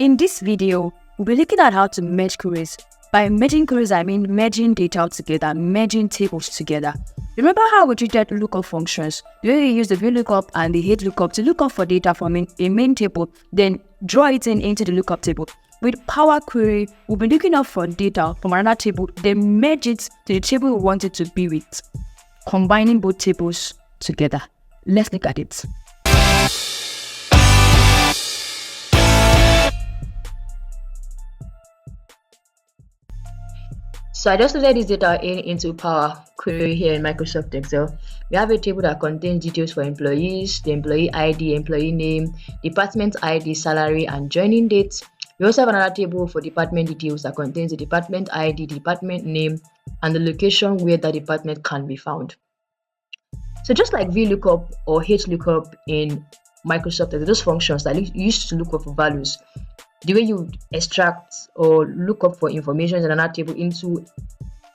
In this video, we'll be looking at how to merge queries. By merging queries, I mean merging data together, merging tables together. Remember how we treated lookup functions? The way we use the VLOOKUP and the HLOOKUP to look up for data from a main table, then draw it into the lookup table. With Power Query, we'll be looking up for data from another table, then merge it to the table we want it to be with, combining both tables together. Let's look at it. So I just loaded this data into Power Query here in Microsoft Excel. We have a table that contains details for employees, the employee ID, employee name, department ID, salary, and joining date. We also have another table for department details that contains the department ID, department name, and the location where that department can be found. So just like VLOOKUP or HLOOKUP in Microsoft Excel, those functions that you used to look up for values, the way you extract or look up for information in another table into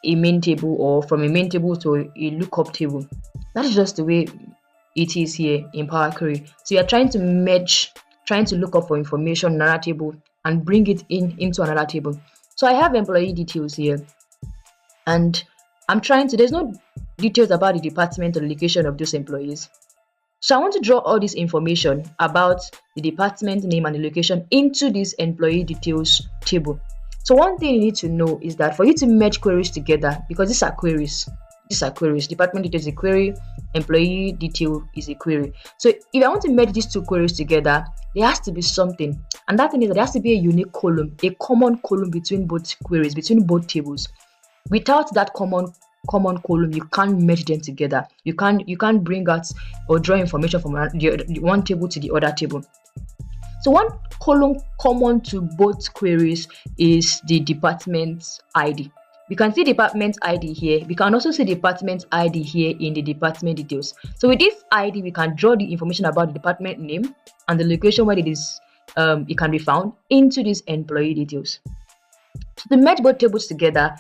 a main table or from a main table to a lookup table, that is just the way it is here in Power Query. So you are trying to merge, trying to look up for information in another table and bring it into another table. So I have employee details here, and I'm trying to, there's no details about the department or the location of those employees. So I want to draw all this information about the department name and the location into this employee details table. So one thing you need to know is that for you to merge queries together, because these are queries, department details is a query, employee detail is a query. So if I want to merge these two queries together, there has to be something, and that thing is that there has to be a unique column, a common column between both queries, between both tables. Without that common column, you can't merge them together. You can't bring out or draw information from one table to the other table. So one column common to both queries is the department ID. We can see department ID here. We can also see department ID here in the department details. So with this ID, we can draw the information about the department name and the location where it can be found into these employee details. So to merge both tables together,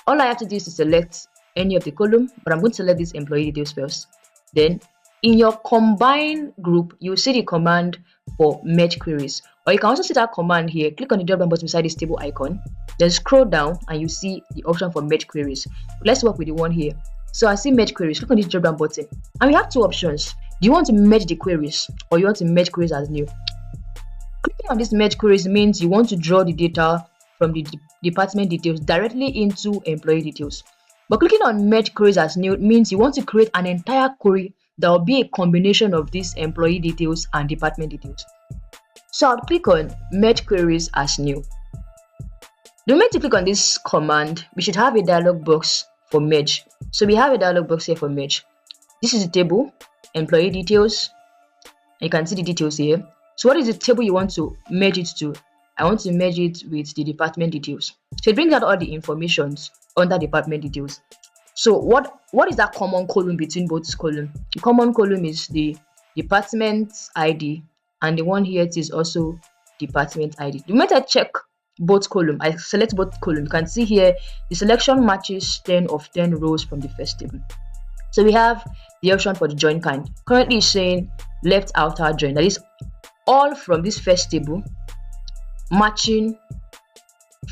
all I have to do is to select any of the column, but I'm going to select this employee details first. Then in your combine group, you will see the command for merge queries, or you can also see that command here. Click on the drop down button beside this table icon, then scroll down and you see the option for merge queries. Let's work with the one here. So I see merge queries. Click on this drop down button and we have two options. Do you want to merge the queries or you want to merge queries as new? Clicking on this merge queries means you want to draw the data from the department details directly into employee details. But clicking on merge queries as new means you want to create an entire query that will be a combination of these employee details and department details. So I'll click on merge queries as new. The moment you click on this command, we should have a dialog box for merge. So we have a dialog box here for merge. This is the table, employee details. You can see the details here. So what is the table you want to merge it to? I want to merge it with the department details. So it brings out all the informations under department details. So what is that common column between both columns? The common column is the department ID, and the one here it is also department ID. The moment I check both columns, I select both columns, you can see here the selection matches 10 of 10 rows from the first table. So we have the option for the join kind. Currently it's saying left outer join, that is all from this first table matching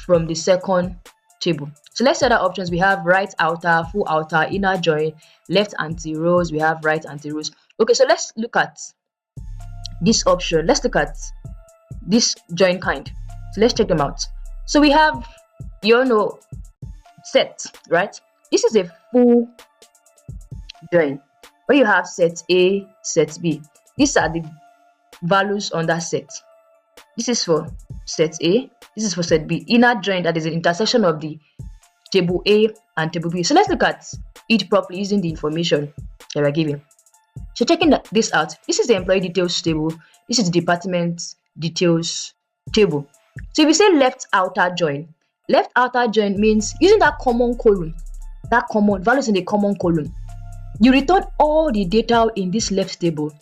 from the second table. So let's see other options. We have right outer, full outer, inner join, left anti-rows. We have right anti-rows. Okay, so let's look at this option. Let's look at this join kind. So let's check them out. So we have, set, right? This is a full join where you have set A, set B. These are the values on that set. This is for set A, this is for set B. Inner join, that is an intersection of the table A and table B. So let's look at it properly using the information that we're given. So checking this out, this is the employee details table, this is the department details table. So if we say left outer join means using that common column, that common values in the common column, you return all the data in this left table,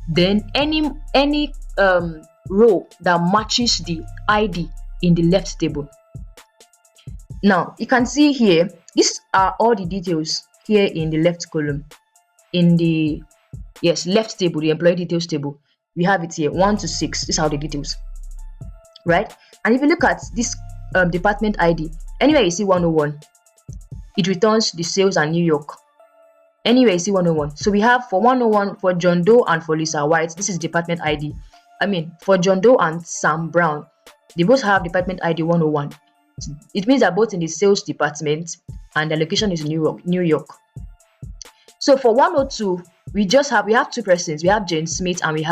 then any row that matches the ID in the left table. Now you can see here, these are all the details here in the left column, in the left table, the employee details table. We have it here 1 to 6. These are the details. right? And if you look at this department ID, anywhere you see 101, it returns the sales and New York. Anywhere you see 101. So we have for 101 for John Doe and for Lisa White, this is department ID. I mean, for John Doe and Sam Brown, they both have department ID 101. It means they're both in the sales department and the location is New York. So for 102, we have two persons. We have Jane Smith and we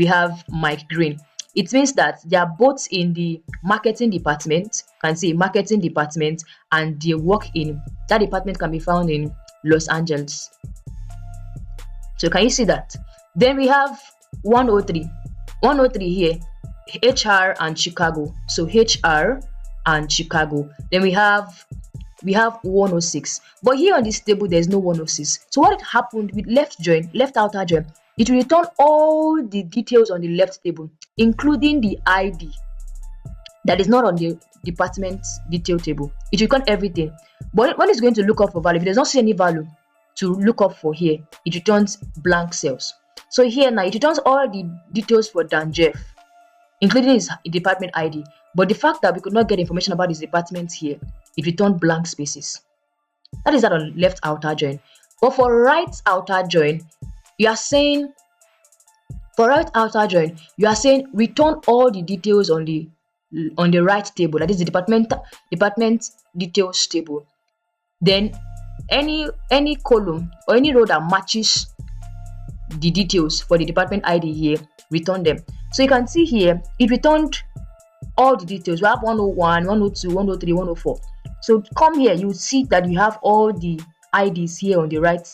have Mike Green. It means that they are both in the marketing department. You can see marketing department, and they work in that department can be found in Los Angeles. So can you see that? Then we have 103. 103 here, HR and Chicago. So HR and Chicago. Then we have 106. But here on this table, there's no 106. So what happened with left outer join, it will return all the details on the left table, including the ID that is not on the department detail table. It will return everything. But when it's going to look up for value, if it does not see any value to look up for here, it returns blank cells. So here now, it returns all the details for Dan Jeff, including his department ID. But the fact that we could not get information about his department here, it returned blank spaces. That is that on left outer join. But for right outer join, you are saying return all the details on the right table, that is the department details table. Then any column or any row that matches the details for the department ID here, return them. So you can see here, it returned all the details. We have 101, 102, 103, 104. So come here, you see that you have all the IDs here on the right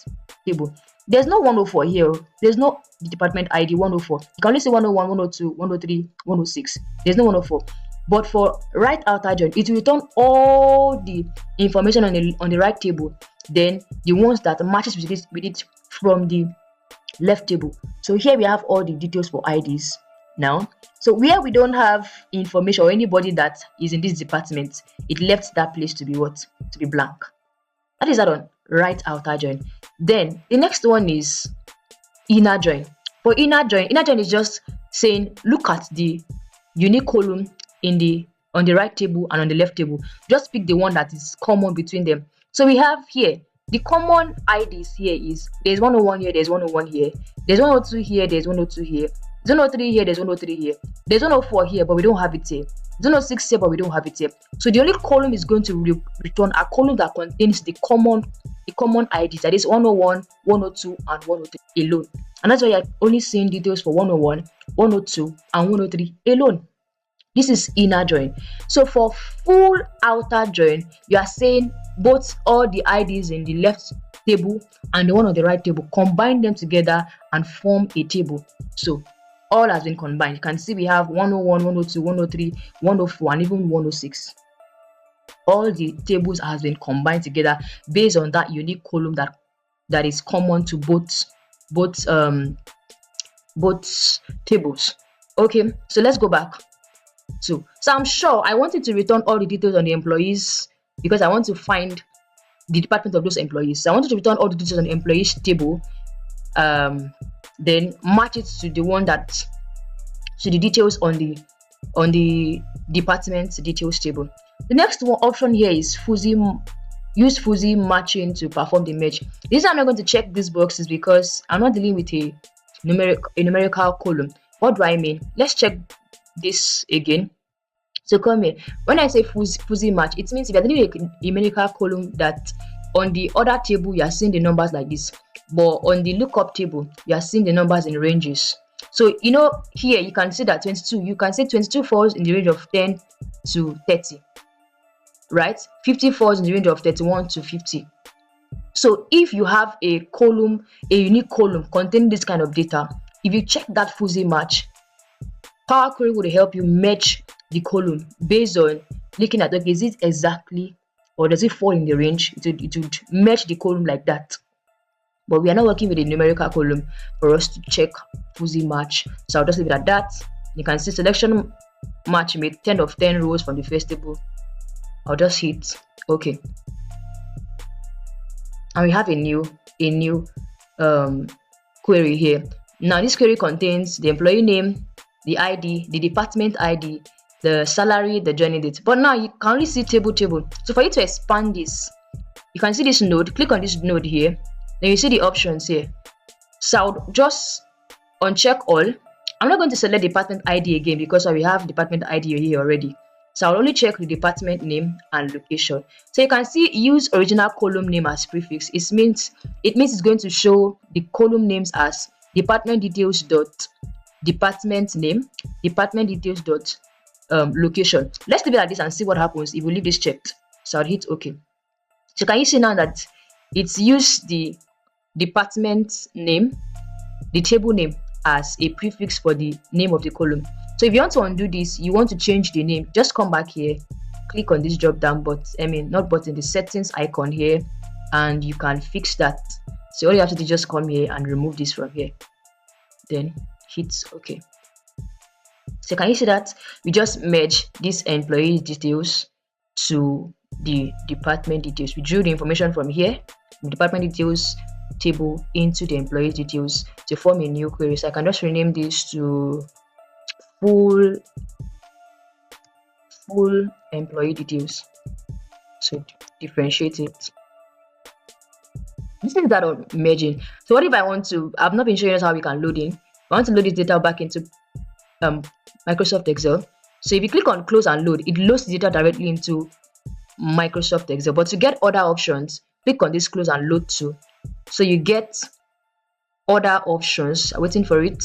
table. There's no 104 here. There's no department ID 104. You can only see 101, 102, 103, 106. There's no 104. But for right outer join, it will return all the information on the right table. Then the ones that matches with it from the left table. So here we have all the details for IDs now. So where we don't have information or anybody that is in this department, it left that place to be what? To be blank. That is that on right outer join. Then the next one is inner join. For inner join is just saying look at the unique column on the right table and on the left table. Just pick the one that is common between them. So we have here the common IDs here is there's 101 here, there's 101 here, there's 102 here, there's 102 here, there's 103 here, there's 103 here, there's 104 here, but we don't have it here. There's 106 here, but we don't have it here. So the only column is going to return a column that contains the common IDs, that is 101, 102, and 103 alone. And that's why you're only seeing details for 101, 102, and 103 alone. This is inner join. So for full outer join, you are saying both all the IDs in the left table and the one on the right table, combine them together and form a table. So all has been combined. You can see we have 101, 102, 103, 104, and even 106. All the tables has been combined together based on that unique column that is common to both tables. Okay, so let's go back. So I'm sure I wanted to return all the details on the employees because I want to find the department of those employees. So I wanted to return all the details on the employees table, then match it to the details on the department details table. The next one option here is use fuzzy matching to perform the merge. This I'm not going to check these boxes because I'm not dealing with a numerical column. What do I mean? Let's check this again. So come here. When I say fuzzy match, it means if you're dealing with a numerical column that on the other table you are seeing the numbers like this, but on the lookup table you are seeing the numbers in ranges. So here you can see that 22, you can say 22 falls in the range of 10 to 30, right? 50 falls in the range of 31 to 50. So if you have a unique column containing this kind of data, if you check that fuzzy match, Power Query would help you match the column based on looking at, okay, is it exactly or does it fall in the range? It would match the column like that. But we are not working with a numerical column for us to check fuzzy match. So I'll just leave it at that. You can see selection match made 10 of 10 rows from the first table. I'll just hit OK. And we have a new query here. Now this query contains the employee name, the ID, the department ID, the salary, the joining date. But now you can only see table. So for you to expand this, you can see this node. Click on this node here. Then you see the options here. So I'll just uncheck all. I'm not going to select department ID again because we have department ID here already. So I'll only check the department name and location. So you can see use original column name as prefix. It means it's going to show the column names as department details dot department name, department details dot location. Let's leave it like this and see what happens if we leave this checked. So I'll hit OK. So can you see now that it's used the department name, the table name, as a prefix for the name of the column. So if you want to undo this, you want to change the name, just come back here, click on this drop down button, not button, the settings icon here, and you can fix that. So all you have to do is just come here and remove this from here, then hit OK. So can you see that we just merge this employee details to the department details? We drew the information from here, the department details table, into the employee details to form a new query. So I can just rename this to full employee details. So differentiate it. This is that on merging. So what if I want to, I've not been showing us how we can load in. I want to load this data back into Microsoft Excel. So if you click on close and load, it loads the data directly into Microsoft Excel. But to get other options, click on this close and load to. So you get other options. I'm waiting for it.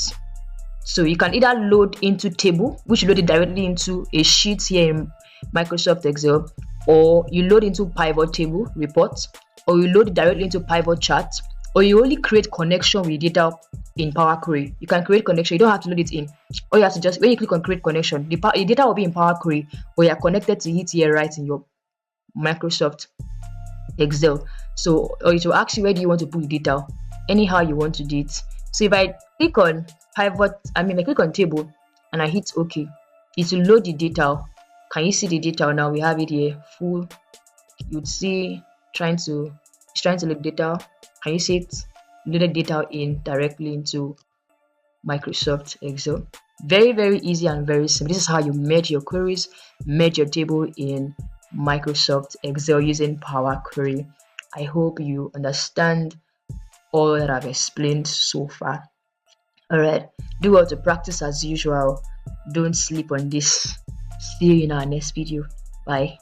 So you can either load into table, which you load it directly into a sheet here in Microsoft Excel, or you load into pivot table report, or you load it directly into pivot chart, or you only create connection with data in Power Query. You can create connection. You don't have to load it in. Or you have to just, when you click on create connection, the data will be in Power Query, or you are connected to it here right in your Microsoft Excel. So, or it will ask you where do you want to put the data, anyhow you want to do it. So if I click on pivot, I click on table and I hit OK, it will load the data. Can you see the data now? We have it here full. You'd see it's trying to load data. Can you see it? Loaded data in directly into Microsoft Excel. Very, very easy and very simple. This is how you merge your queries, merge your table in Microsoft Excel using Power Query. I hope you understand all that I've explained so far. Alright, do well to practice as usual. Don't sleep on this. See you in our next video. Bye.